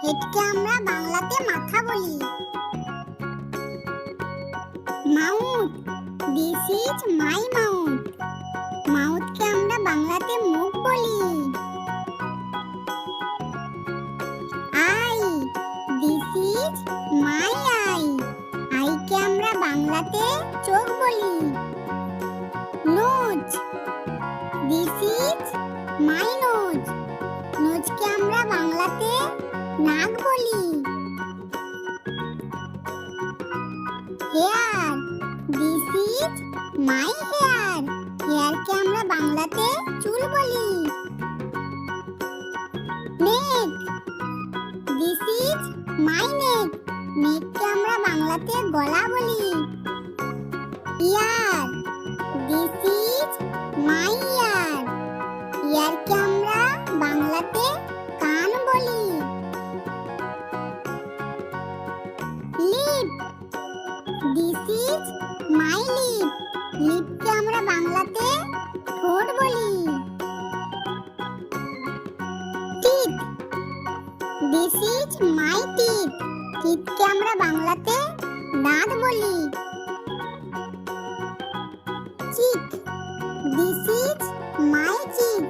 হেডকে আমরা বাংলাতে মাথা বলি। Mouth, this is my mouth. মাউথকে আমরা বাংলাতে মুখ বলি। Eye, this is my eye. আইকে আমরা বাংলাতে চোখ বলি। Nose, this is my nose. নোজকে আমরা বাংলাতে নাক বলি। Hair, this is my hair. হেয়ারকে আমরা বাংলাতে চুল বলি। নেক, দিস ইজ মাই নেক। নেককে আমরা বাংলাতে গলা বলি। ইয়ার, দিস ইজ মাই ইয়ার। ইয়ারকে আমরা বাংলাতে কান বলি। Lip, this is my lip. লিপকে আমরা বাংলাতে ঠোঁট বলি। Teeth, this is my teeth. টিথকে আমরা বাংলাতে দাঁত বলি। চিক, দিস ইজ মাই চিক।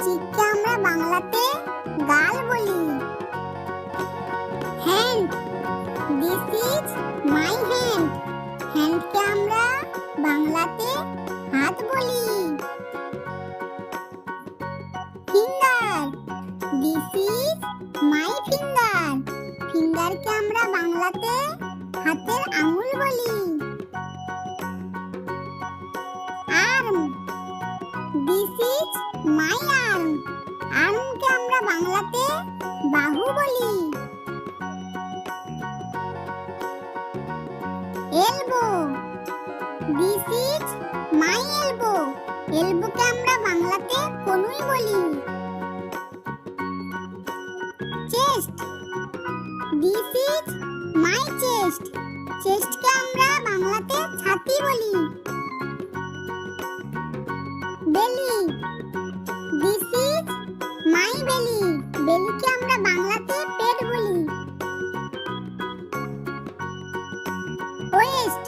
চিককে আমরা বাংলাতে গাল বলি। Hand, this is my hand. হ্যান্ডকে আমরা বাংলাতে হাত বলি। Finger, this is my finger. ফিঙ্গারকে আমরা বাংলাতে হাতের আঙুল বলি। Arm, this is my arm. আর্মকে আমরা বাংলাতে বাহু বলি। Elbow, this is my elbow. এলবোকে আমরা বাংলাতে কনুই বলি। Chest, this is my chest. চেস্টকে আমরা বাংলাতে ছাতি বলি। বেলি, দিস ইজ মাই বেলি। বেলিকে আমরা বাংলাতে পেট বলি। Waist,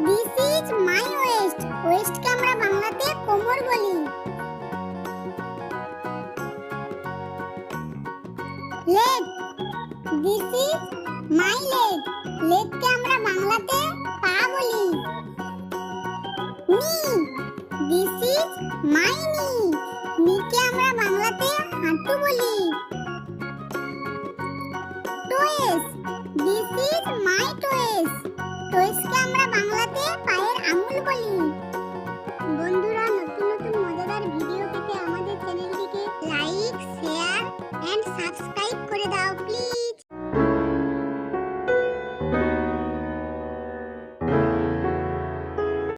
this is my waist. ওয়েস্টকে আমরা বাংলাতে কোমর বলি। Leg, this is my leg. লেগকে আমরা বাংলাতে পা বলি। নি, দিস ইজ মাই নি। নিকে আমরা বাংলাতে হাঁটু বলি। টোয়েস, দিস ইজ মাই টোয়েস। টোয়েসকে আমরা বাংলাতে পায়ের আঙুল বলি।